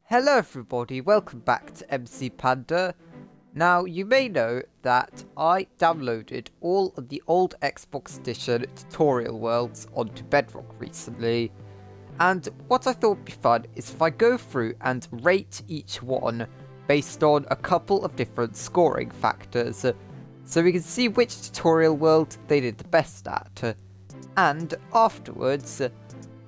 Hello everybody, welcome back to MC Panda. Now you may know that I downloaded all of the old Xbox Edition tutorial worlds onto Bedrock recently, and what I thought would be fun is if I go through and rate each one based on a couple of different scoring factors, so we can see which tutorial world they did the best at. And afterwards,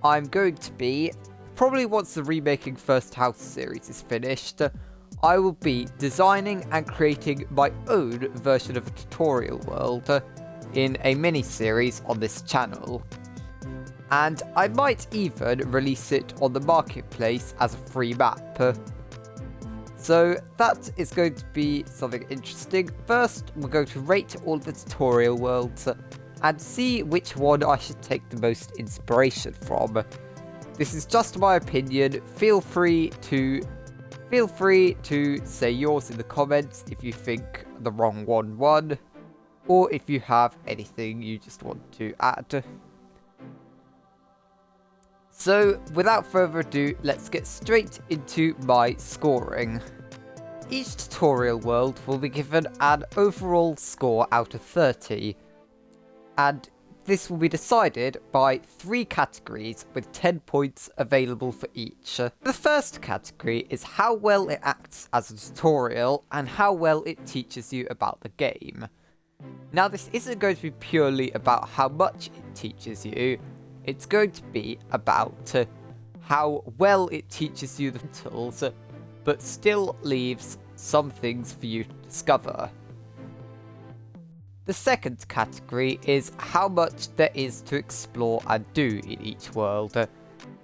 I'm going to be, probably once the Remaking First House series is finished, I will be designing and creating my own version of a tutorial world in a mini-series on this channel. And I might even release it on the marketplace as a free map. So that is going to be something interesting. First, we're going to rate all the tutorial worlds and see which one I should take the most inspiration from. This is just my opinion. Feel free to say yours in the comments if you think the wrong one won, or if you have anything you just want to add. So, without further ado, let's get straight into my scoring. Each tutorial world will be given an overall score out of 30, and this will be decided by 3 categories with 10 points available for each. The first category is how well it acts as a tutorial and how well it teaches you about the game. Now, this isn't going to be purely about how much it teaches you. It's going to be about how well it teaches you the fundamentals, but still leaves some things for you to discover. The second category is how much there is to explore and do in each world.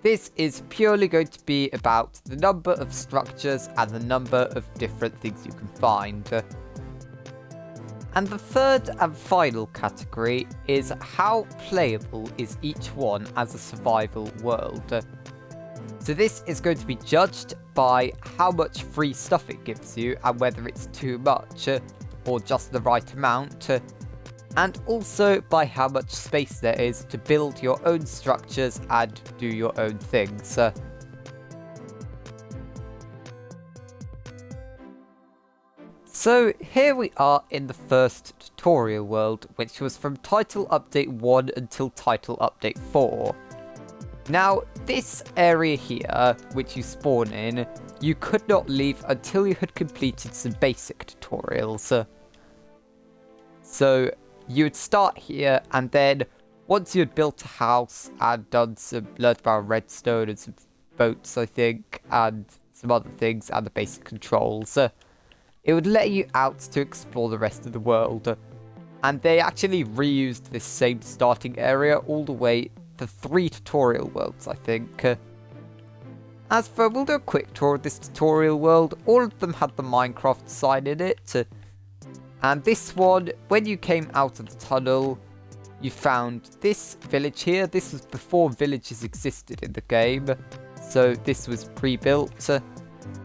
This is purely going to be about the number of structures and the number of different things you can find. And the third and final category is how playable is each one as a survival world. So this is going to be judged by how much free stuff it gives you and whether it's too much or just the right amount, and also by how much space there is to build your own structures and do your own things. So here we are in the first tutorial world, which was from Title Update 1 until Title Update 4. Now, this area here, which you spawn in, you could not leave until you had completed some basic tutorials. So you would start here, and then once you had built a house and learned about redstone and some boats, I think, and some other things, and the basic controls, it would let you out to explore the rest of the world. And they actually reused this same starting area all the way to 3 tutorial worlds, I think. We'll do a quick tour of this tutorial world. All of them had the Minecraft sign in it. And this one, when you came out of the tunnel, you found this village here. This was before villages existed in the game, so this was pre-built.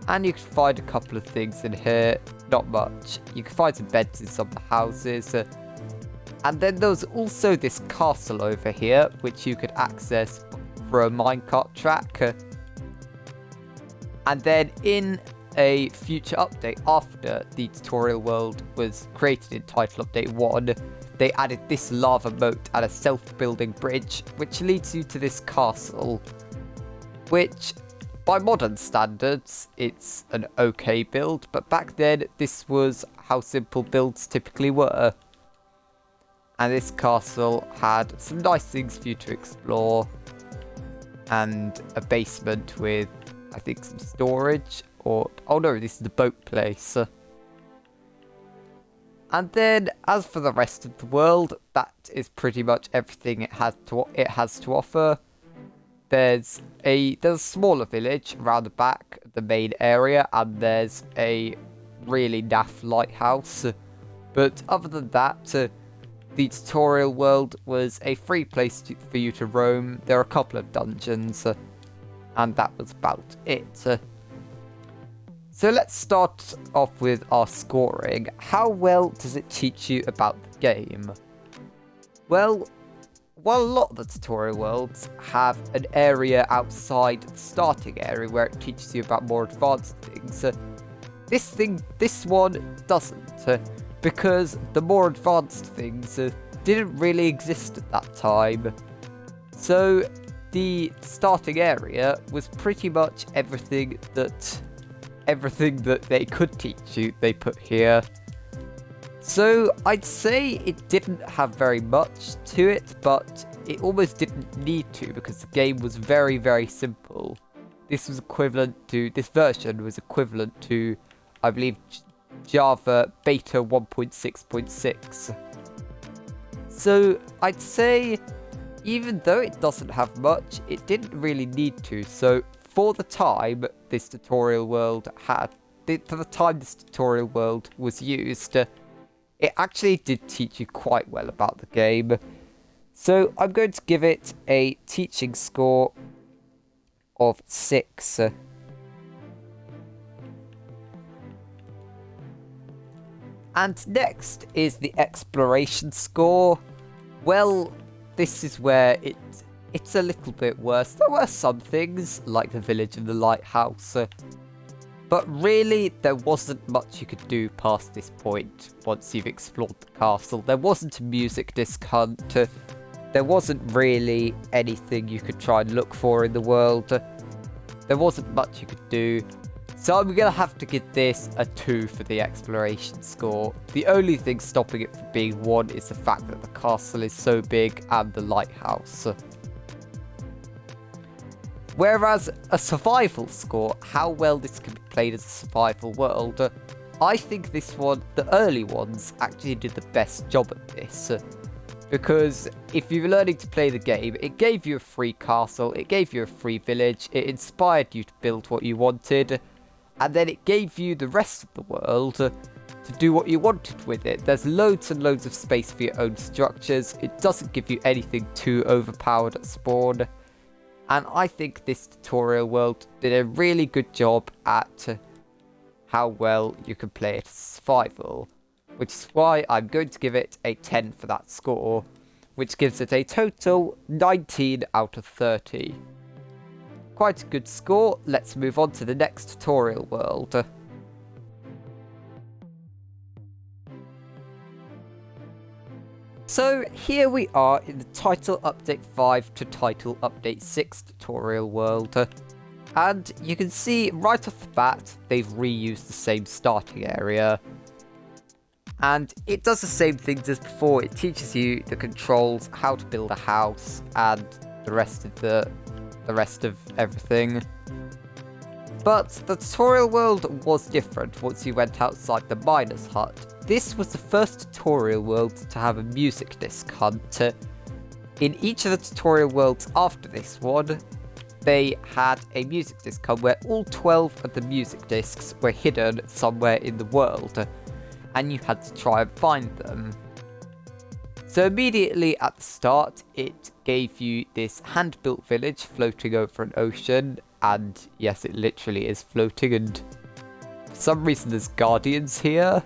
And you can find a couple of things in here, not much. You can find some beds in some of the houses. And then there was also this castle over here, which you could access for a minecart track. And then in a future update after the tutorial world was created in Title Update 1, they added this lava moat and a self-building bridge, which leads you to this castle, which by modern standards it's an okay build, but back then this was how simple builds typically were. And this castle had some nice things for you to explore, and a basement with, I think, some storage. Oh no, this is the boat place. And then, as for the rest of the world, that is pretty much everything it has to offer. There's a smaller village around the back, the main area, and there's a really naff lighthouse. But other than that, the tutorial world was a free place for you to roam. There are a couple of dungeons, and that was about it. So let's start off with our scoring. How well does it teach you about the game? Well, while a lot of the tutorial worlds have an area outside the starting area where it teaches you about more advanced things, this one doesn't, because the more advanced things didn't really exist at that time. So the starting area was pretty much everything that they could teach you, they put here. So I'd say it didn't have very much to it, but it almost didn't need to because the game was very, very simple. This version was equivalent to, I believe, Java Beta 1.6.6. So I'd say, even though it doesn't have much, it didn't really need to. So for the time this tutorial world was used, it actually did teach you quite well about the game. So I'm going to give it a teaching score of 6. And next is the exploration score. Well, this is where it's a little bit worse. There were some things, like the village and the lighthouse, but really there wasn't much you could do past this point once you've explored the castle. There wasn't a music disc hunt, there wasn't really anything you could try and look for in the world, there wasn't much you could do. So I'm going to have to give this a 2 for the exploration score. The only thing stopping it from being 1 is the fact that the castle is so big and the lighthouse. Whereas a survival score, how well this can be played as a survival world, I think this one, the early ones, actually did the best job at this. Because if you're learning to play the game, it gave you a free castle, it gave you a free village, it inspired you to build what you wanted, and then it gave you the rest of the world to do what you wanted with it. There's loads and loads of space for your own structures, it doesn't give you anything too overpowered at spawn. And I think this tutorial world did a really good job at how well you can play it as survival. Which is why I'm going to give it a 10 for that score. Which gives it a total 19 out of 30. Quite a good score. Let's move on to the next tutorial world. So here we are in the Title Update 5 to Title Update 6 tutorial world. And you can see right off the bat, they've reused the same starting area. And it does the same things as before. It teaches you the controls, how to build a house, and the rest of everything. But the tutorial world was different once you went outside the miner's hut. This was the first tutorial world to have a music disc hunt. In each of the tutorial worlds after this one, they had a music disc hunt where all 12 of the music discs were hidden somewhere in the world, and you had to try and find them. So immediately at the start, it gave you this hand-built village floating over an ocean, and yes, it literally is floating, and for some reason there's guardians here.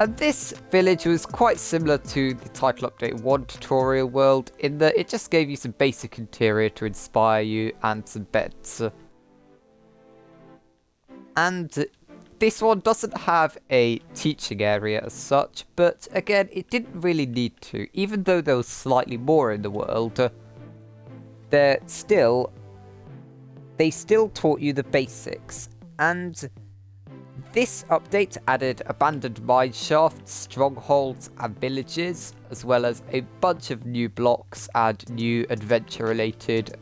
And this village was quite similar to the Title Update 1 tutorial world, in that it just gave you some basic interior to inspire you, and some beds. And this one doesn't have a teaching area as such, but again, it didn't really need to. Even though there was slightly more in the world, they still taught you the basics. And this update added abandoned mine shafts, strongholds, and villages, as well as a bunch of new blocks and new adventure-related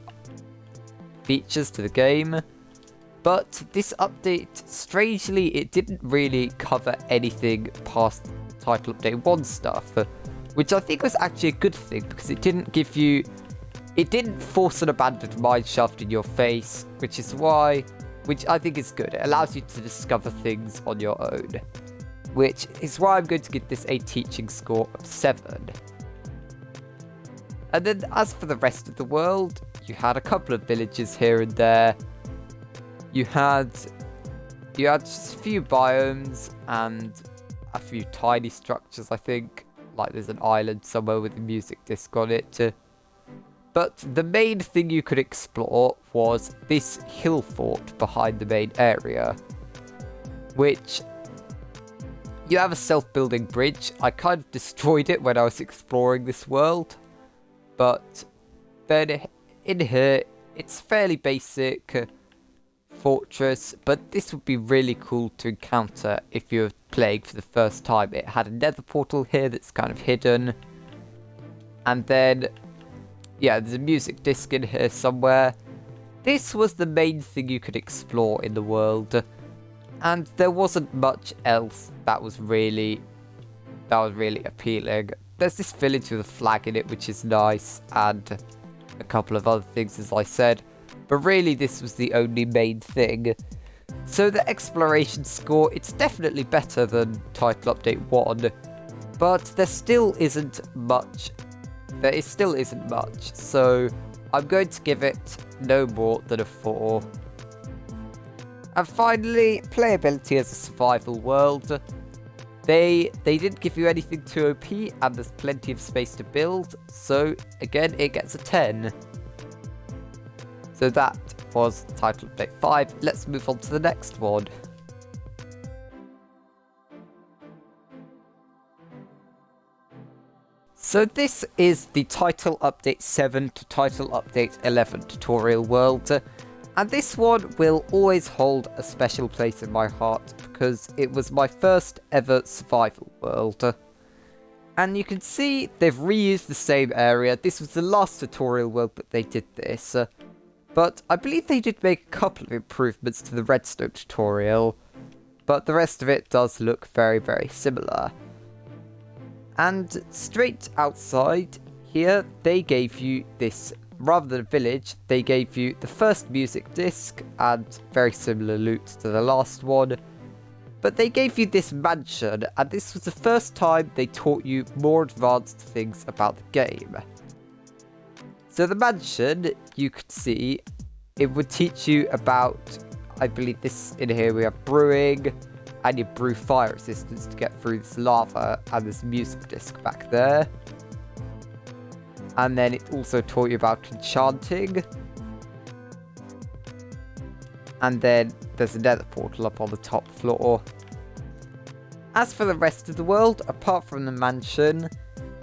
features to the game. But this update, strangely, it didn't really cover anything past Title Update 1 stuff, which I think was actually a good thing, because it didn't force an abandoned mine shaft in your face, which I think is good. It allows you to discover things on your own, which is why I'm going to give this a teaching score of 7. And then as for the rest of the world, you had a couple of villages here and there. You had just a few biomes and a few tiny structures, I think. Like there's an island somewhere with a music disc on it. But the main thing you could explore was this hill fort behind the main area, which you have a self-building bridge. I kind of destroyed it when I was exploring this world, but then in here, it's fairly basic fortress, but this would be really cool to encounter if you're playing for the first time. It had a nether portal here that's kind of hidden, and then yeah, there's a music disc in here somewhere. This was the main thing you could explore in the world, and there wasn't much else that was really appealing. There's this village with a flag in it, which is nice, and a couple of other things, as I said, but really this was the only main thing. So the exploration score, it's definitely better than Title Update 1, but there still isn't much. So I'm going to give it no more than a 4. And finally, playability as a survival world. They didn't give you anything too OP, and there's plenty of space to build, so again it gets a 10. So that was Title Update 5. Let's move on to the next one. So this is the Title Update 7 to Title Update 11 tutorial world, and this one will always hold a special place in my heart because it was my first ever survival world. And you can see they've reused the same area. This was the last tutorial world that they did this, but I believe they did make a couple of improvements to the redstone tutorial, but the rest of it does look very, very similar. And straight outside here, they gave you this, rather than a village, they gave you the first music disc and very similar loot to the last one. But they gave you this mansion, and this was the first time they taught you more advanced things about the game. So the mansion, you could see, it would teach you about, I believe this in here we have brewing, and you brew fire resistance to get through this lava, and this music disc back there. And then it also taught you about enchanting. And then there's a nether portal up on the top floor. As for the rest of the world, apart from the mansion,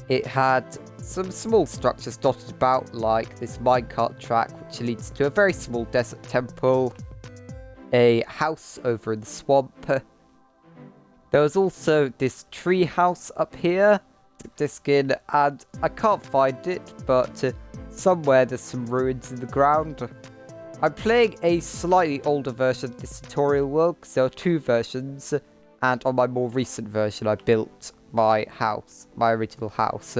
it had some small structures dotted about, like this minecart track, which leads to a very small desert temple, a house over in the swamp. There was also this tree house up here, and I can't find it, but somewhere there's some ruins in the ground. I'm playing a slightly older version of this tutorial world, because there are 2 versions, and on my more recent version I built my house, my original house.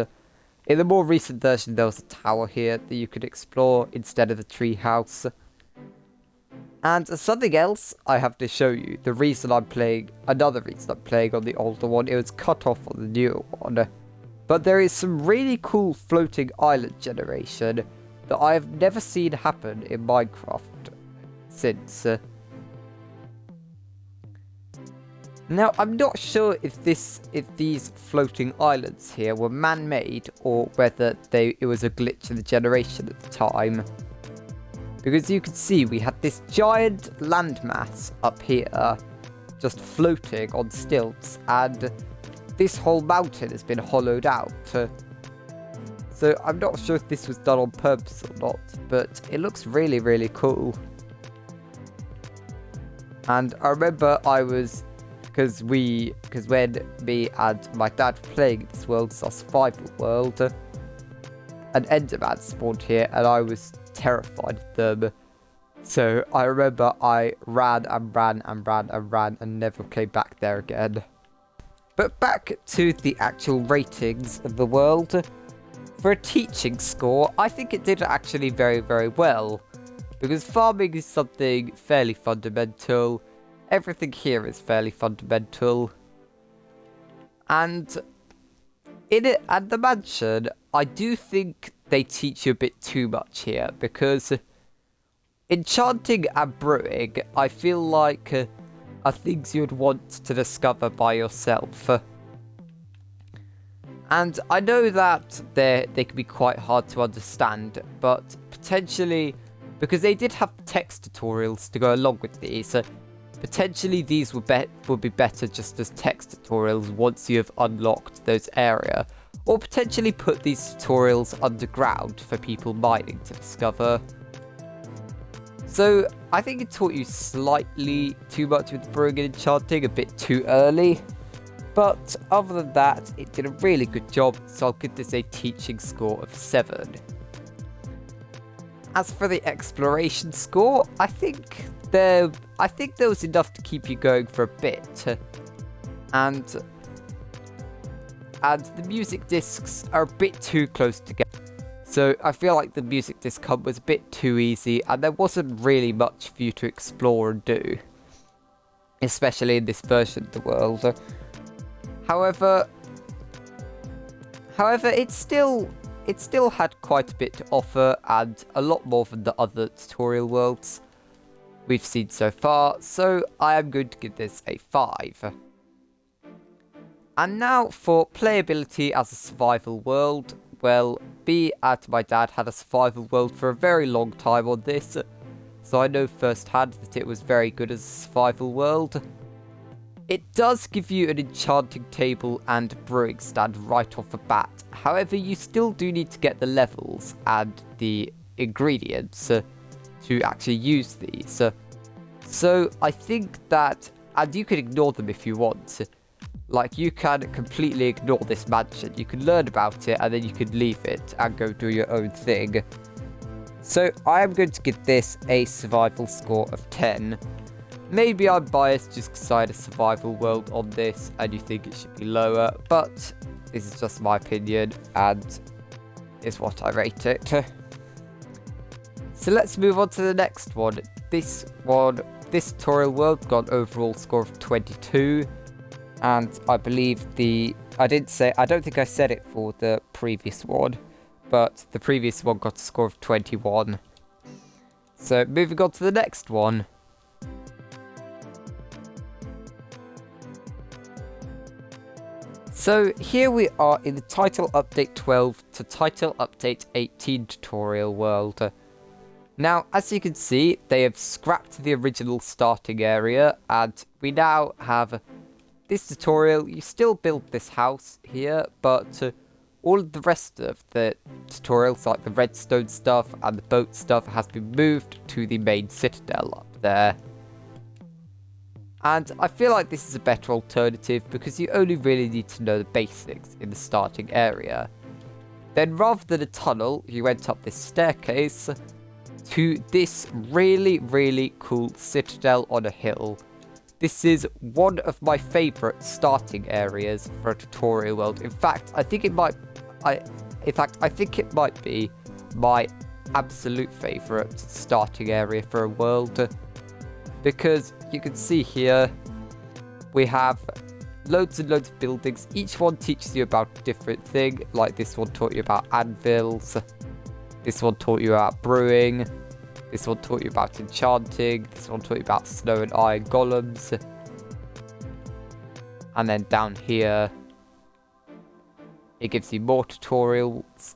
In the more recent version there was a tower here that you could explore instead of the tree house. And something else I have to show you, another reason I'm playing on the older one, it was cut off on the newer one. But there is some really cool floating island generation that I have never seen happen in Minecraft since. Now, I'm not sure if these floating islands here were man-made or whether it was a glitch in the generation at the time. Because you can see we had this giant landmass up here, just floating on stilts, and this whole mountain has been hollowed out. So I'm not sure if this was done on purpose or not, but it looks really, really cool. And I remember because when me and my dad were playing this world, it's our survival world, an enderman spawned here, and I was terrified of them. So I remember I ran and never came back there again. But back to the actual ratings of the world. For a teaching score, I think it did actually very, very well. Because farming is something fairly fundamental. Everything here is fairly fundamental. And in it and the mansion, I do think they teach you a bit too much here, because enchanting and brewing, I feel like are things you would want to discover by yourself. And I know that they can be quite hard to understand, but potentially, because they did have text tutorials to go along with these, so potentially these would be better just as text tutorials once you have unlocked those area. Or potentially put these tutorials underground for people mining to discover. So I think it taught you slightly too much with brewing and enchanting, a bit too early. But other than that, it did a really good job, so I'll give this a teaching score of 7. As for the exploration score, I think there was enough to keep you going for a bit. And the music discs are a bit too close together. So I feel like the music disc hunt was a bit too easy, and there wasn't really much for you to explore and do. Especially in this version of the world. However, it still had quite a bit to offer, and a lot more than the other tutorial worlds we've seen so far, so I am going to give this a 5. And now for playability as a survival world. Well, me and my dad had a survival world for a very long time on this, so I know firsthand that it was very good as a survival world. It does give you an enchanting table and brewing stand right off the bat. However, you still do need to get the levels and the ingredients to actually use these. So I think that, and you can ignore them if you want. Like, you can completely ignore this mansion. You can learn about it and then you can leave it and go do your own thing. So I am going to give this a survival score of 10. Maybe I'm biased just because I had a survival world on this and you think it should be lower, but this is just my opinion and is what I rate it. So let's move on to the next one. This tutorial world got an overall score of 22, and I believe I don't think I said it for the previous one, but the previous one got a score of 21. So moving on to the next one. So here we are in the Title Update 12 to Title Update 18 tutorial world. Now, as you can see, they have scrapped the original starting area, and we now have this tutorial. You still build this house here, but all of the rest of the tutorials, like the redstone stuff and the boat stuff, has been moved to the main citadel up there. And I feel like this is a better alternative because you only really need to know the basics in the starting area. Then rather than a tunnel, you went up this staircase to this really, really cool citadel on a hill. This is one of my favourite starting areas for a tutorial world. In fact, I think it might be my absolute favourite starting area for a world. Because you can see here, we have loads and loads of buildings. Each one teaches you about a different thing. Like this one taught you about anvils. This one taught you about brewing. This one taught you about enchanting. This one taught you about snow and iron golems. And then down here, it gives you more tutorials.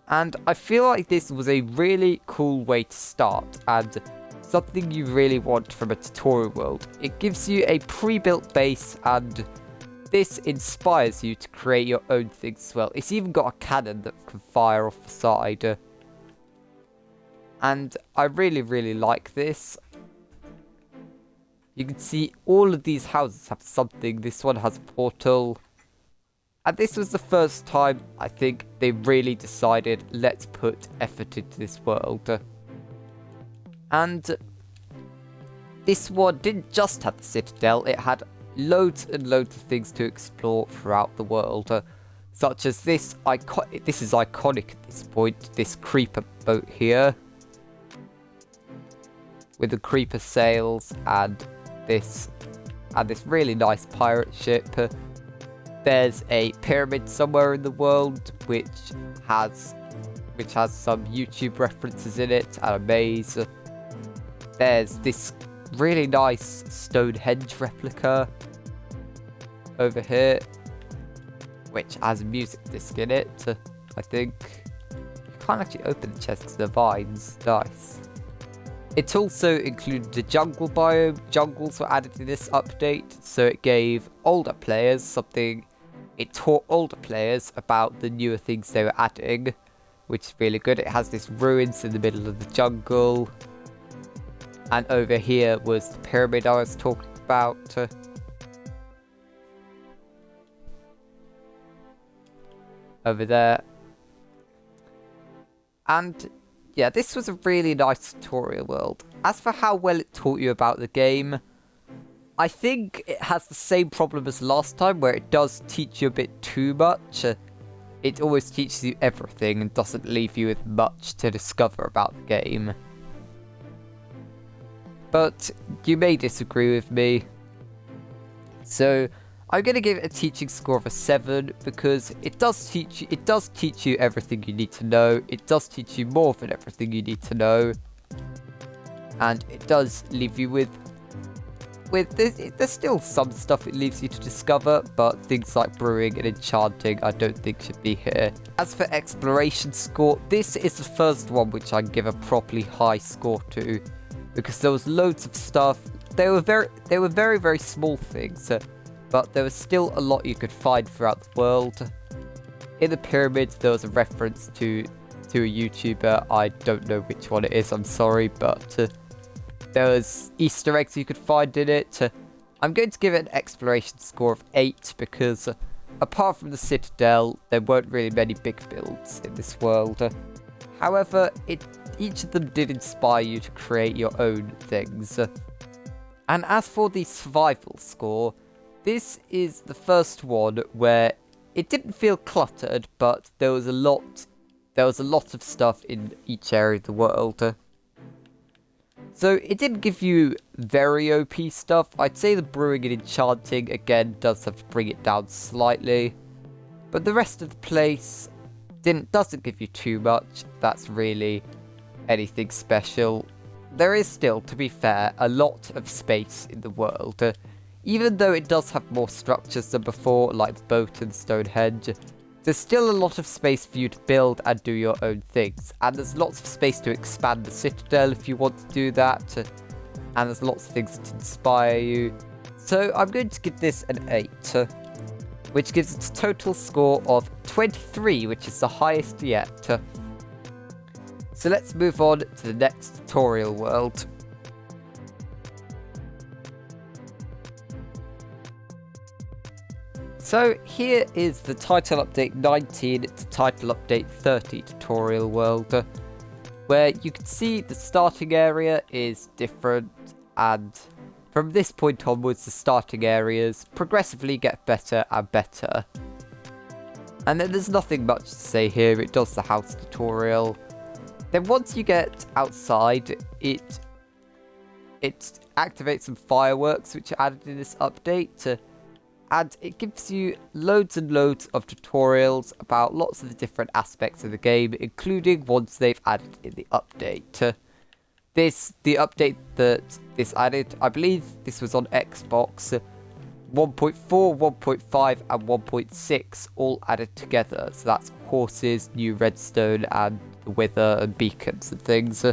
And I feel like this was a really cool way to start, and something you really want from a tutorial world. It gives you a pre-built base, and this inspires you to create your own things as well. It's even got a cannon that can fire off the side. And I really, really like this. You can see all of these houses have something. This one has a portal. And this was the first time, I think, they really decided, let's put effort into this world. And this one didn't just have the citadel, it had loads and loads of things to explore throughout the world. Such as this is iconic at this point, this creeper boat here. With the creeper sails and this really nice pirate ship. There's a pyramid somewhere in the world which has some YouTube references in it, and a maze. There's this really nice Stonehenge replica over here. which has a music disc in it, I think. You can't actually open the chest because the vines. Nice. It also included the jungle biome. Jungles were added to this update, so it gave older players something. It taught older players about the newer things they were adding, which is really good. It has this ruins in the middle of the jungle. And over here was the pyramid I was talking about. Over there. And yeah, this was a really nice tutorial world. As for how well it taught you about the game, I think it has the same problem as last time, where it does teach you a bit too much. It always teaches you everything and doesn't leave you with much to discover about the game. But you may disagree with me. So I'm going to give it a teaching score of a 7 because it does teach you everything you need to know. It does teach you more than everything you need to know. And it does leave you with there's still some stuff it leaves you to discover, but things like brewing and enchanting I don't think should be here. As for exploration score, this is the first one which I give a properly high score to, because there was loads of stuff. They were very small things, but there was still a lot you could find throughout the world. In the pyramids there was a reference to a YouTuber. I don't know which one it is, I'm sorry, but there was Easter eggs you could find in it. I'm going to give it an exploration score of 8 because apart from the Citadel, there weren't really many big builds in this world. However, each of them did inspire you to create your own things. And as for the survival score, this is the first one where it didn't feel cluttered, but there was a lot of stuff in each area of the world. So it didn't give you very OP stuff. I'd say the brewing and enchanting again does have to bring it down slightly, but the rest of the place doesn't give you too much that's really anything special. There is still, to be fair, a lot of space in the world. Even though it does have more structures than before, like the boat and Stonehenge, there's still a lot of space for you to build and do your own things. And there's lots of space to expand the Citadel if you want to do that. And there's lots of things to inspire you. So I'm going to give this an 8, which gives it a total score of 23, which is the highest yet. So let's move on to the next tutorial world. So here is the title update 19 to title update 30 tutorial world, where you can see the starting area is different, and from this point onwards the starting areas progressively get better and better. And then there's nothing much to say here, it does the house tutorial. Then once you get outside, it activates some fireworks which are added in this update. And it gives you loads and loads of tutorials about lots of the different aspects of the game, including ones they've added in the update. The update that this added, I believe this was on Xbox, 1.4, 1.5 and 1.6 all added together. So that's horses, new redstone and the wither and beacons and things.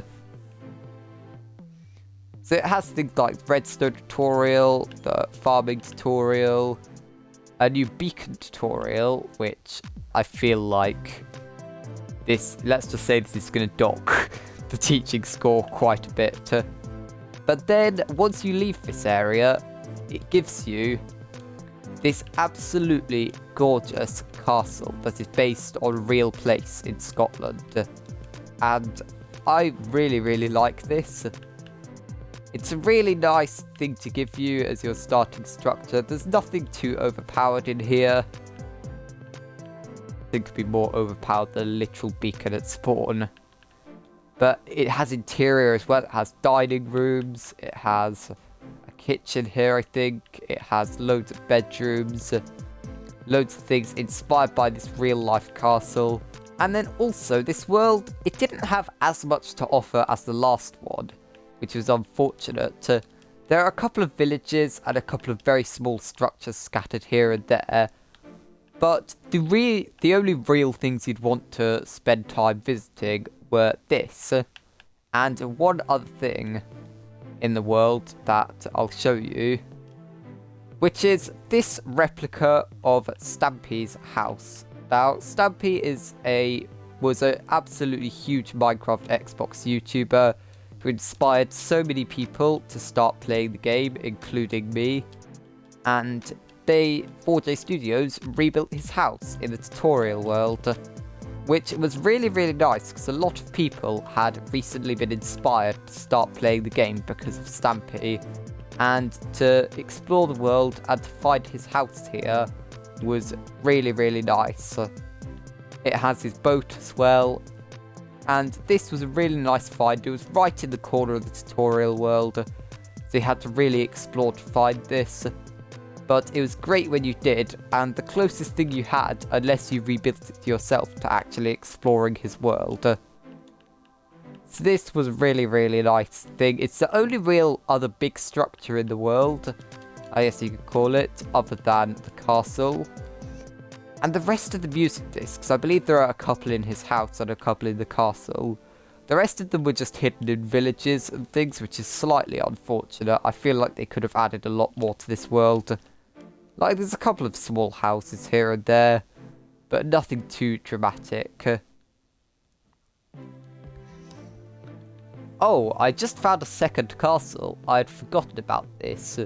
So it has things like the redstone tutorial, the farming tutorial, a new beacon tutorial, which I feel like this, let's just say this is going to dock the teaching score quite a bit. But then once you leave this area, it gives you this absolutely gorgeous castle that is based on a real place in Scotland. And I really like this. It's a really nice thing to give you as your starting structure. There's nothing too overpowered in here. I think it could be more overpowered than a literal beacon at spawn. But it has interior as well. It has dining rooms. It has a kitchen here, I think. It has loads of bedrooms. Loads of things inspired by this real life castle. And then also, this world, it didn't have as much to offer as the last one, which was unfortunate. There are a couple of villages and a couple of very small structures scattered here and there, But the only real things you'd want to spend time visiting were this, and one other thing in the world that I'll show you, which is this replica of Stampy's house. Now, Stampy was an absolutely huge Minecraft Xbox YouTuber who inspired so many people to start playing the game, including me, and 4J Studios rebuilt his house in the tutorial world, which was really, really nice because a lot of people had recently been inspired to start playing the game because of Stampy, and to explore the world and to find his house here was really, really nice. It has his boat as well, and this was a really nice find. It was right in the corner of the tutorial world, so you had to really explore to find this. But it was great when you did, and the closest thing you had, unless you rebuilt it yourself, to actually exploring his world. So this was a really, really nice thing. It's the only real other big structure in the world, I guess you could call it, other than the castle. And the rest of the music discs, I believe there are a couple in his house and a couple in the castle. The rest of them were just hidden in villages and things, which is slightly unfortunate. I feel like they could have added a lot more to this world. Like, there's a couple of small houses here and there, but nothing too dramatic. Oh, I just found a second castle. I had forgotten about this.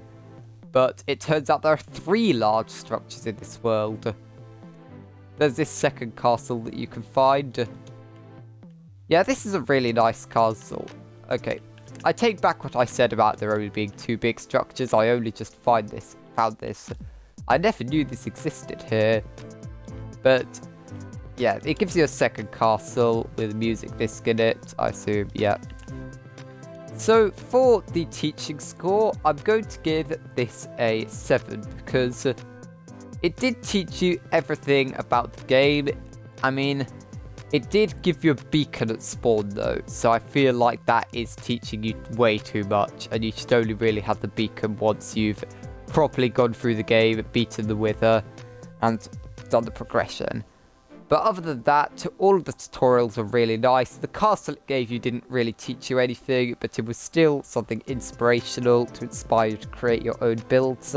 But it turns out there are 3 large structures in this world. There's this second castle that you can find. Yeah, this is a really nice castle. Okay, I take back what I said about there only being 2 big structures. I only just found this. I never knew this existed here. But yeah, it gives you a second castle with a music disc in it, I assume, yeah. So for the teaching score, I'm going to give this a 7 because it did teach you everything about the game. I mean, it did give you a beacon at spawn though, so I feel like that is teaching you way too much, and you should only really have the beacon once you've properly gone through the game, beaten the Wither, and done the progression. But other than that, all of the tutorials are really nice. The castle it gave you didn't really teach you anything, but it was still something inspirational to inspire you to create your own builds.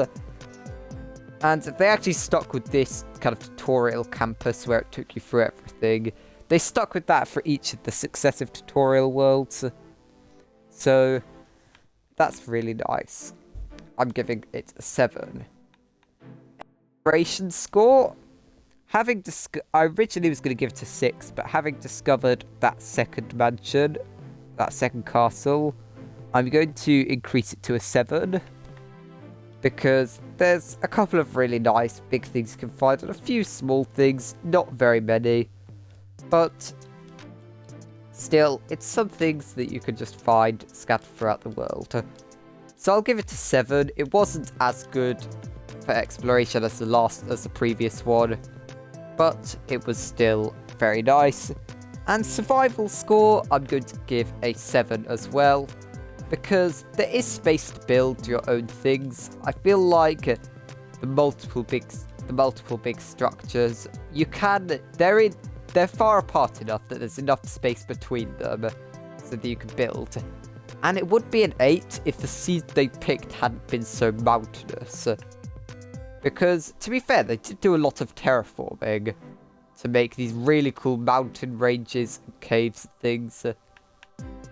And they actually stuck with this kind of tutorial campus where it took you through everything. They stuck with that for each of the successive tutorial worlds. So that's really nice. I'm giving it a 7. Exploration score. I originally was going to give it a 6, but having discovered that second mansion, that second castle, I'm going to increase it to a 7. Because there's a couple of really nice big things you can find, and a few small things, not very many. But still, it's some things that you can just find scattered throughout the world. So I'll give it a 7. It wasn't as good for exploration as the previous one, but it was still very nice. And survival score, I'm going to give a 7 as well, because there is space to build your own things. I feel like the multiple big structures, they're far apart enough that there's enough space between them so that you can build. And it would be an 8 if the seeds they picked hadn't been so mountainous. Because, to be fair, they did do a lot of terraforming to make these really cool mountain ranges and caves and things.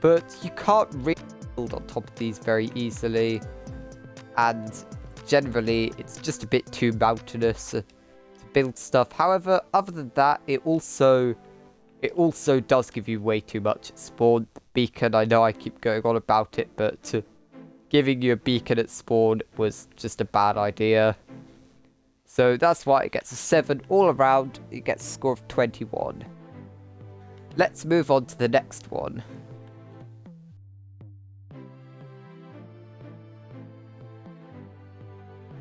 But you can't really build on top of these very easily. And generally, it's just a bit too mountainous to build stuff. However, other than that, it also does give you way too much at spawn. The beacon, I know I keep going on about it, but giving you a beacon at spawn was just a bad idea. So that's why it gets a 7 all around. It gets a score of 21. Let's move on to the next one.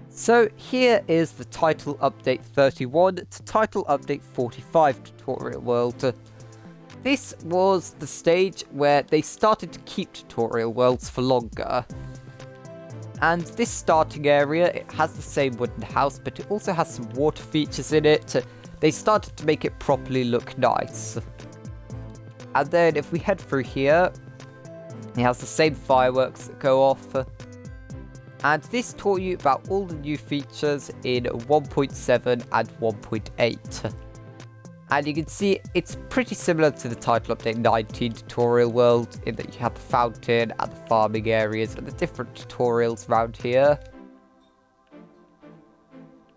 So here is the Title Update 31 to Title Update 45 tutorial world. This was the stage where they started to keep tutorial worlds for longer. And this starting area, it has the same wooden house, but it also has some water features in it. They started to make it properly look nice. And then if we head through here, it has the same fireworks that go off. And this taught you about all the new features in 1.7 and 1.8. And you can see it's pretty similar to the Title Update 19 tutorial world in that you have the fountain and the farming areas and the different tutorials around here.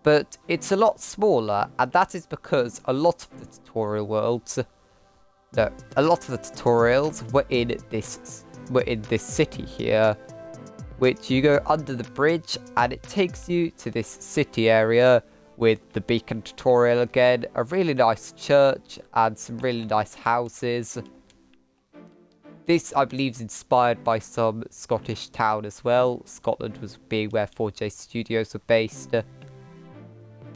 But it's a lot smaller, and that is because a lot of the tutorial worlds, no, a lot of the tutorials were in this city here, which you go under the bridge and it takes you to this city area with the beacon tutorial again, a really nice church and some really nice houses. This, I believe, is inspired by some Scottish town as well. Scotland was being where 4J Studios were based. But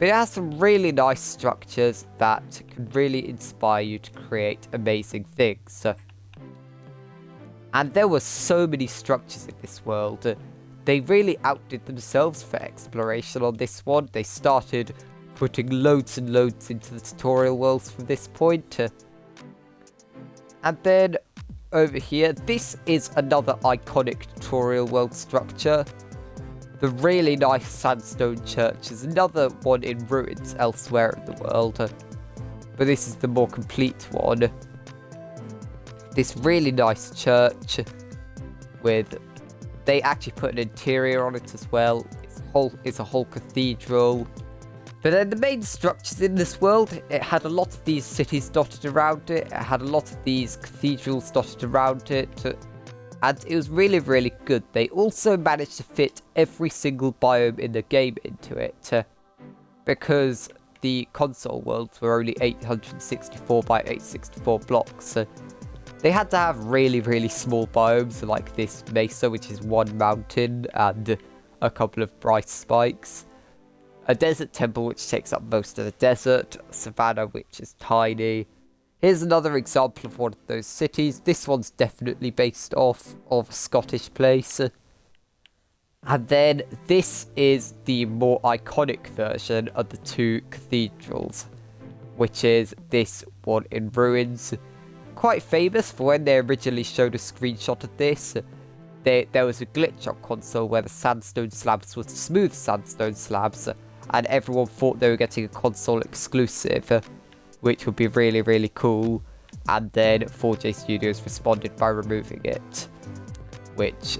it has some really nice structures that can really inspire you to create amazing things. And there were so many structures in this world. They really outdid themselves for exploration on this one. They started putting loads and loads into the tutorial worlds from this point. And then over here, this is another iconic tutorial world structure. The really nice sandstone church is another one in ruins elsewhere in the world. But this is the more complete one. This really nice church with... They actually put an interior on it as well. It's a whole cathedral. But then the main structures in this world, it had a lot of these cities dotted around it. It had a lot of these cathedrals dotted around it. And it was really, really good. They also managed to fit every single biome in the game into it. Because the console worlds were only 864 by 864 blocks. They had to have really, really small biomes like this mesa, which is one mountain and a couple of bright spikes. A desert temple, which takes up most of the desert. A savannah, which is tiny. Here's another example of one of those cities. This one's definitely based off of a Scottish place. And then this is the more iconic version of the two cathedrals, which is this one in ruins. Quite famous for when they originally showed a screenshot of this. There was a glitch on console where the sandstone slabs were smooth sandstone slabs, and everyone thought they were getting a console exclusive, which would be really, really cool. And then 4J Studios responded by removing it, which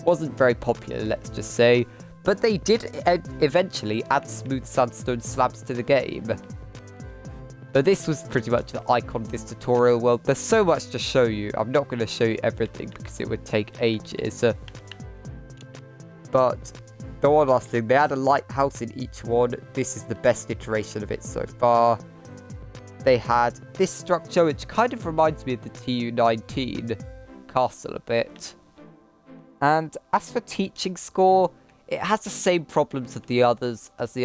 wasn't very popular, let's just say. But they did eventually add smooth sandstone slabs to the game. But this was pretty much the icon of this tutorial world. There's so much to show you. I'm not going to show you everything because it would take ages. But the one last thing, they had a lighthouse in each one. This is the best iteration of it so far. They had this structure, which kind of reminds me of the TU-19 castle a bit. And as for teaching score, it has the same problems as the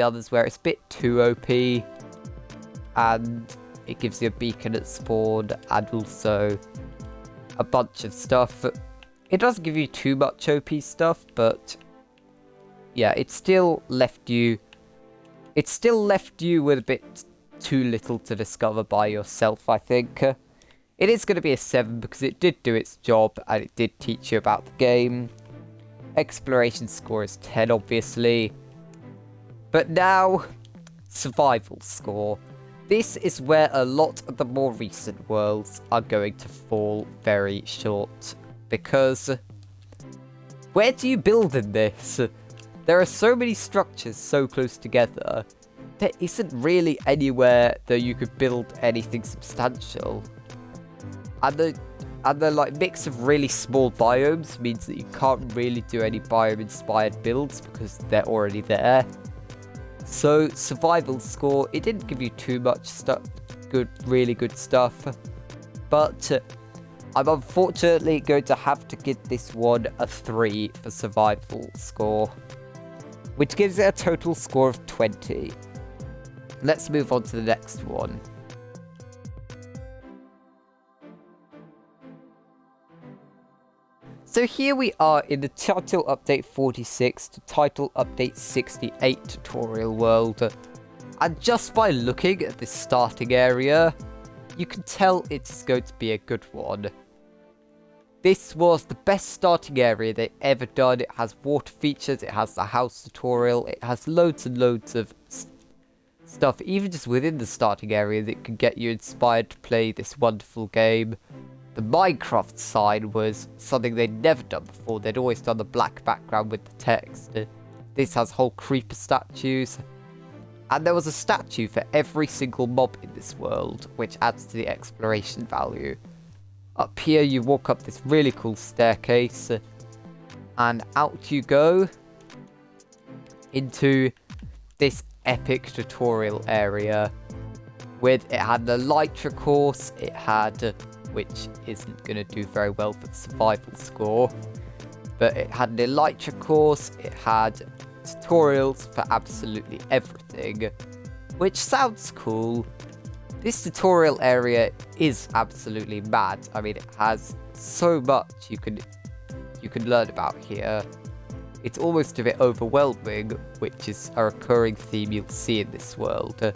others, where it's a bit too OP. And it gives you a beacon at spawn, and also a bunch of stuff. It doesn't give you too much OP stuff, but yeah, it still left you with a bit too little to discover by yourself, I think. It is going to be a 7 because it did do its job and it did teach you about the game. Exploration score is 10, obviously. But now, survival score. This is where a lot of the more recent worlds are going to fall very short. Because, where do you build in this? There are so many structures so close together. There isn't really anywhere that you could build anything substantial. And the like mix of really small biomes means that you can't really do any biome inspired builds because they're already there. So survival score, it didn't give you too much stuff, really good stuff. But I'm unfortunately going to have to give this one a 3 for survival score, which gives it a total score of 20. Let's move on to the next one. So here we are in the title update 46 to title update 68 tutorial world. And just by looking at this starting area, you can tell it's going to be a good one. This was the best starting area they've ever done. It has water features, it has the house tutorial, it has loads and loads of stuff, even just within the starting area, that can get you inspired to play this wonderful game. The Minecraft side was something they'd never done before. They'd always done the black background with the text. This has whole creeper statues. And there was a statue for every single mob in this world, which adds to the exploration value. Up here you walk up this really cool staircase, and out you go into this epic tutorial area. It had an elytra course, it had, which isn't going to do very well for the survival score, but it had an elytra course, it had tutorials for absolutely everything, which sounds cool. This tutorial area is absolutely mad. I mean, it has so much you can learn about here. It's almost a bit overwhelming, which is a recurring theme you'll see in this world.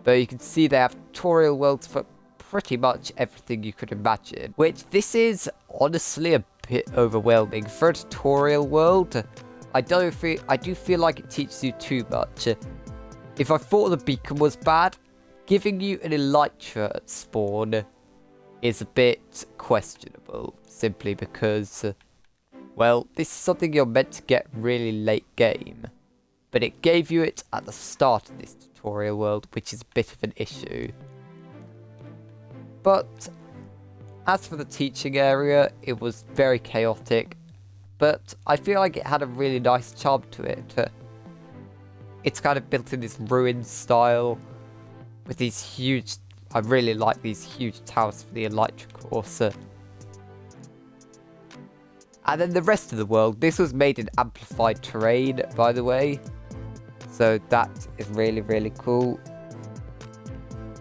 But you can see they have tutorial worlds for pretty much everything you could imagine, which this is honestly a bit overwhelming for a tutorial world. I do feel like it teaches you too much. If I thought the beacon was bad, giving you an elytra at spawn is a bit questionable, simply because, well, this is something you're meant to get really late game, but it gave you it at the start of this tutorial world, which is a bit of an issue. But as for the teaching area, it was very chaotic, but I feel like it had a really nice charm to it. It's kind of built in this ruined style with these huge, I really like these huge towers for the elytra course. And then the rest of the world, this was made in amplified terrain, by the way. So that is really, really cool.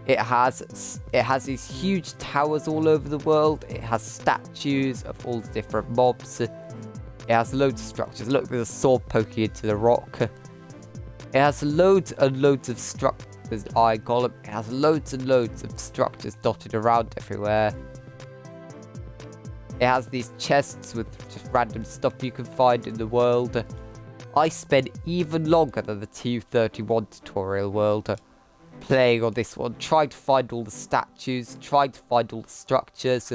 It has these huge towers all over the world. It has statues of all the different mobs. It has loads of structures. Look, there's a sword poking into the rock. It has loads and loads of structures. There's an iron golem. It has loads and loads of structures dotted around everywhere. It has these chests with just random stuff you can find in the world. I spent even longer than the TU31 tutorial world playing on this one, trying to find all the statues, trying to find all the structures,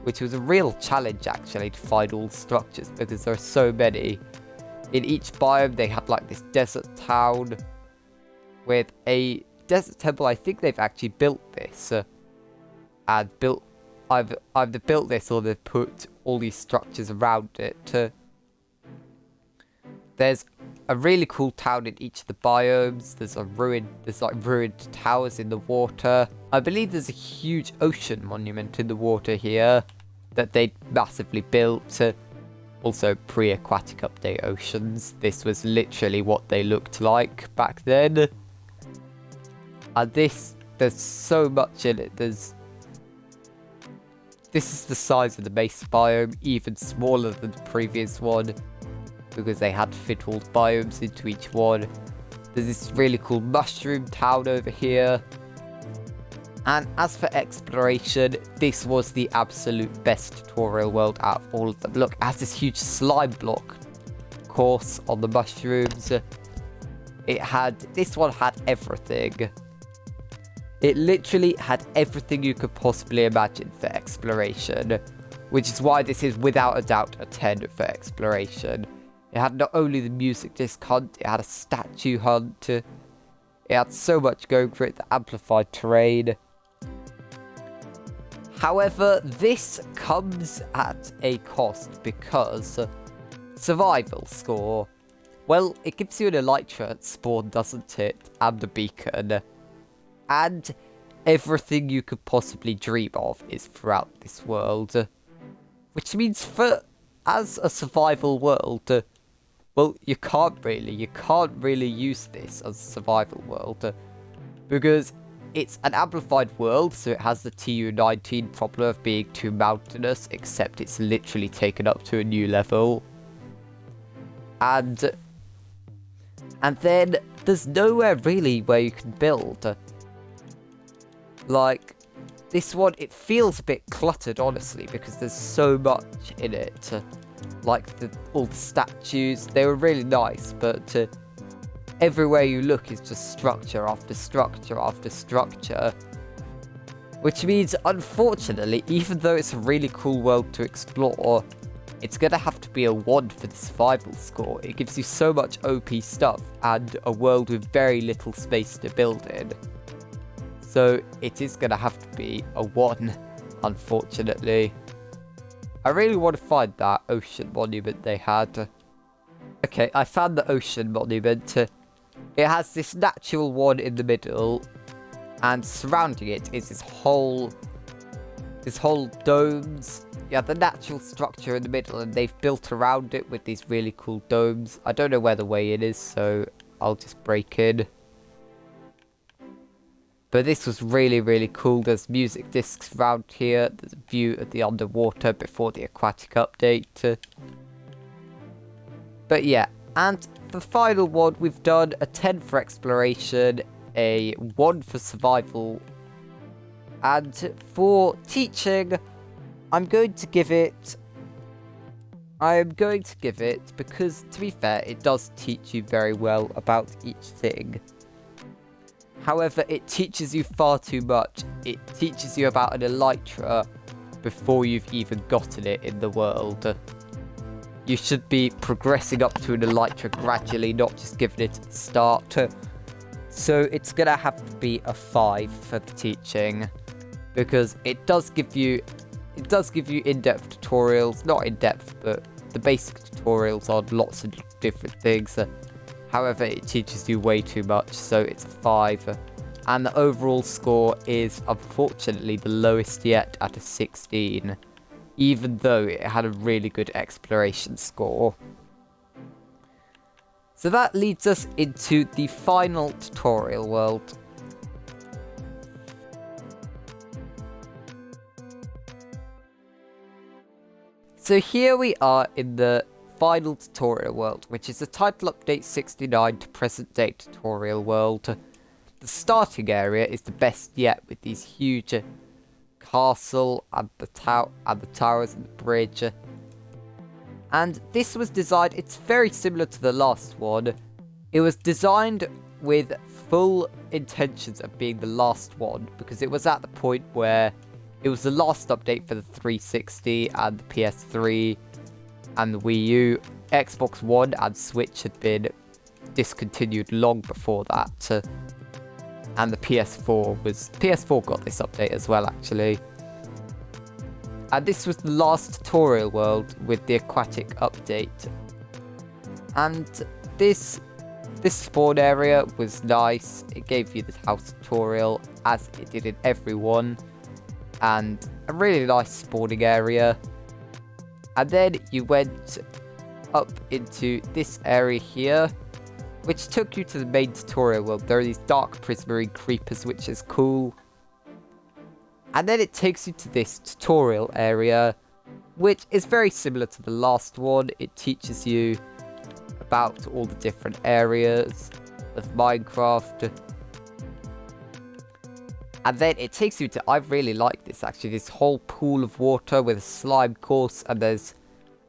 which was a real challenge actually to find all the structures because there are so many. In each biome they had like this desert town with a desert temple. I think they've actually built this and either built this or they've put all these structures around it. There's a really cool town in each of the biomes. There's like ruined towers in the water. I believe there's a huge ocean monument in the water here that they massively built. Also, pre-aquatic update oceans. This was literally what they looked like back then. And there's so much in it. This is the size of the base biome, even smaller than the previous one, because they had to fit all the biomes into each one. There's this really cool mushroom town over here. And as for exploration, this was the absolute best tutorial world out of all of them. Look, it has this huge slime block course on the mushrooms. This one had everything. It literally had everything you could possibly imagine for exploration, which is why this is without a doubt a 10 for exploration. It had not only the music disc hunt, it had a statue hunt. It had so much going for it, the amplified terrain. However, this comes at a cost because survival score. Well, it gives you an elytra at spawn, doesn't it? And a beacon. And everything you could possibly dream of is throughout this world. Which means as a survival world, well, you can't really use this as a survival world. Because it's an amplified world, so it has the TU19 problem of being too mountainous, except it's literally taken up to a new level. And then there's nowhere really where you can build. Like, this one, it feels a bit cluttered, honestly, because there's so much in it. Like, all the statues, they were really nice, but everywhere you look is just structure after structure after structure. Which means, unfortunately, even though it's a really cool world to explore, it's gonna have to be a 1 for the survival score. It gives you so much OP stuff, and a world with very little space to build in. So, it is gonna have to be a 1, unfortunately. I really want to find that ocean monument they had. Okay, I found the ocean monument. It has this natural one in the middle, and surrounding it is this whole domes. Yeah, the natural structure in the middle, and they've built around it with these really cool domes. I don't know where the way in is, so I'll just break in. But this was really, really cool. There's music discs around here. There's a view of the underwater before the aquatic update. But yeah, and the final one, we've done a 10 for exploration, a 1 for survival, and for teaching, I am going to give it, because, to be fair, it does teach you very well about each thing. However, it teaches you far too much. It teaches you about an elytra before you've even gotten it in the world. You should be progressing up to an elytra gradually, not just giving it at the start. So it's gonna have to be a 5 for the teaching, because it does give you in-depth tutorials, not in-depth, but the basic tutorials on lots of different things. However, it teaches you way too much, so it's a 5. And the overall score is, unfortunately, the lowest yet at a 16. Even though it had a really good exploration score. So that leads us into the final tutorial world. So here we are in the final tutorial world, which is the title update 69 to present day tutorial world. The starting area is the best yet, with these huge castle and the towers and the bridge. And this was designed, it's very similar to the last one. It was designed with full intentions of being the last one, because it was at the point where it was the last update for the 360 and the PS3 and the Wii U. Xbox One and Switch had been discontinued long before that. And the PS4 got this update as well, actually. And this was the last tutorial world with the aquatic update. And this spawn area was nice. It gave you the house tutorial, as it did in every one. And a really nice spawning area. And then you went up into this area here, which took you to the main tutorial world. There are these dark prismarine creepers, which is cool. And then it takes you to this tutorial area, which is very similar to the last one. It teaches you about all the different areas of Minecraft. And then it takes you to, I really like this actually, this whole pool of water with a slime course, and there's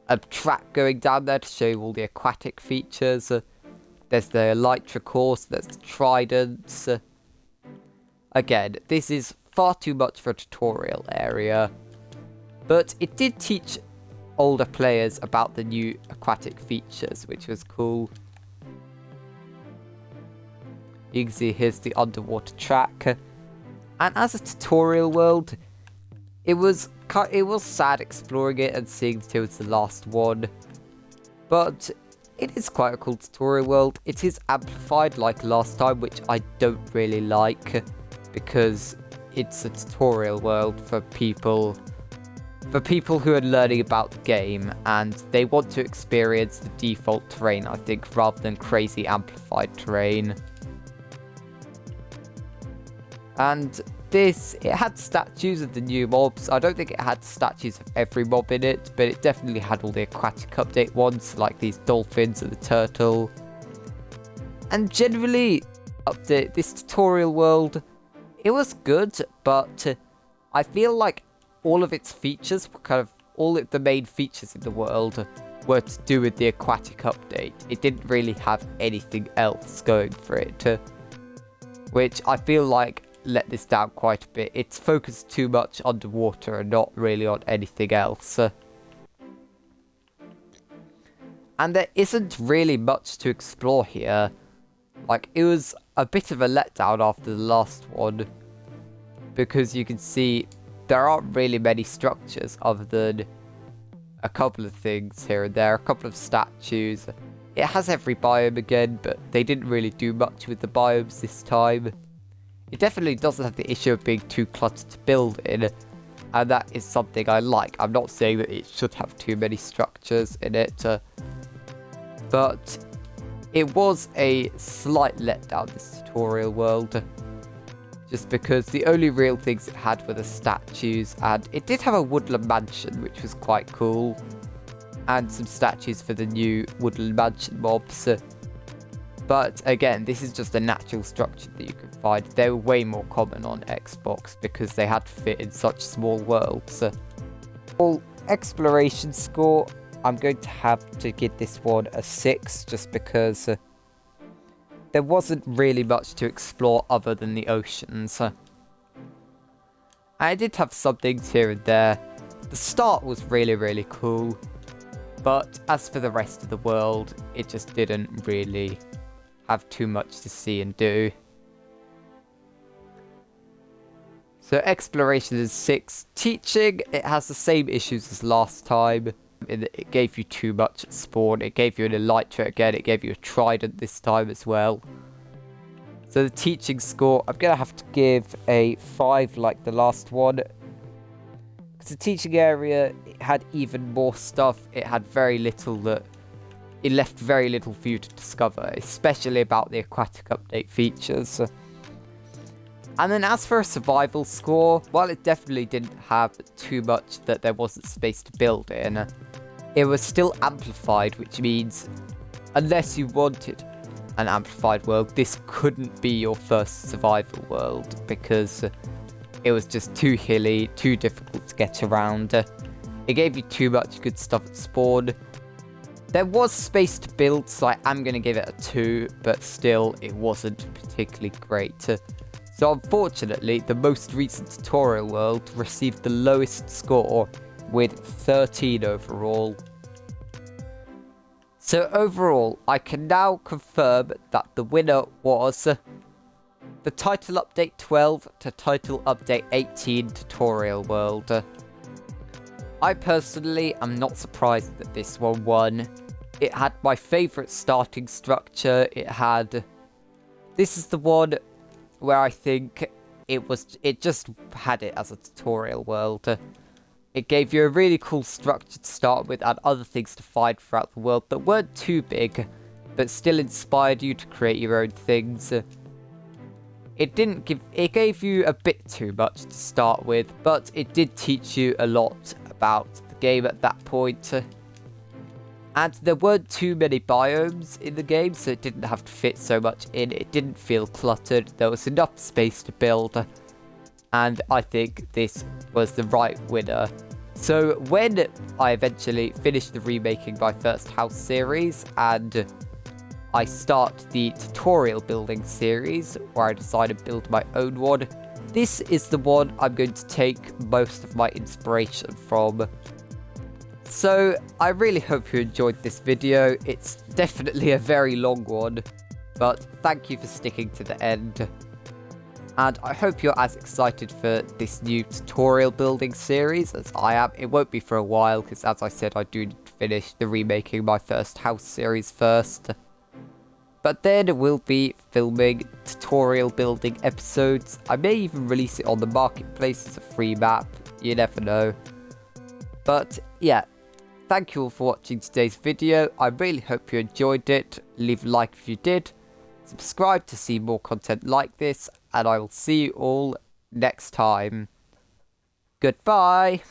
a track going down there to show you all the aquatic features. There's the elytra course, there's the tridents. Again, this is far too much for a tutorial area, but it did teach older players about the new aquatic features, which was cool. You can see here's the underwater track. And as a tutorial world, it was sad exploring it and seeing that it was the last one. But it is quite a cool tutorial world. It is amplified like last time, which I don't really like, because it's a tutorial world for people who are learning about the game, and they want to experience the default terrain, I think, rather than crazy amplified terrain. And this, it had statues of the new mobs. I don't think it had statues of every mob in it, but it definitely had all the aquatic update ones, like these dolphins and the turtle. And generally, update this tutorial world, it was good, but I feel like all of its features were kind of, all of the main features in the world were to do with the aquatic update. It didn't really have anything else going for it, which I feel like let this down quite a bit. It's focused too much underwater and not really on anything else. And there isn't really much to explore here. Like, it was a bit of a letdown after the last one, because you can see there aren't really many structures other than a couple of things here and there, a couple of statues. It has every biome again, but they didn't really do much with the biomes this time. It definitely doesn't have the issue of being too cluttered to build in, and that is something I like. I'm not saying that it should have too many structures in it, but it was a slight letdown, this tutorial world, just because the only real things it had were the statues, and it did have a woodland mansion, which was quite cool, and some statues for the new woodland mansion mobs. But again, this is just a natural structure that you can find. They were way more common on Xbox because they had to fit in such small worlds. All exploration score, I'm going to have to give this one a 6, just because there wasn't really much to explore other than the oceans. I did have some things here and there. The start was really cool, but as for the rest of the world, it just didn't really have too much to see and do. So exploration is 6. Teaching, it has the same issues as last time. It gave you too much at spawn. It gave you an elytra again. It gave you a trident this time as well. So the teaching score, I'm going to have to give a 5 like the last one. Because the teaching area, it had even more stuff. It had very little that... It left very little for you to discover, especially about the aquatic update features. And then as for a survival score, while it definitely didn't have too much that there wasn't space to build in, it was still amplified, which means unless you wanted an amplified world, this couldn't be your first survival world, because it was just too hilly, too difficult to get around. It gave you too much good stuff at spawn. There was space to build, so I am going to give it a 2, but still, it wasn't particularly great. So unfortunately, the most recent tutorial world received the lowest score, with 13 overall. So overall, I can now confirm that the winner was the Title Update 12 to Title Update 18 tutorial world. I personally am not surprised that this one won. It had my favourite starting structure. This is the one where I think it just had it as a tutorial world. It gave you a really cool structure to start with and other things to find throughout the world that weren't too big, but still inspired you to create your own things. It gave you a bit too much to start with, but it did teach you a lot about the game at that point. And there weren't too many biomes in the game, so it didn't have to fit so much in. It didn't feel cluttered. There was enough space to build. And I think this was the right winner. So when I eventually finish the Remaking My First House series and I start the tutorial building series, where I decide to build my own one, this is the one I'm going to take most of my inspiration from. So I really hope you enjoyed this video. It's definitely a very long one, but thank you for sticking to the end. And I hope you're as excited for this new tutorial building series as I am. It won't be for a while, because as I said, I do need to finish the Remaking My First House series first. But then we'll be filming tutorial building episodes. I may even release it on the marketplace as a free map. You never know. But yeah, thank you all for watching today's video. I really hope you enjoyed it. Leave a like if you did. Subscribe to see more content like this. and I will see you all next time. Goodbye!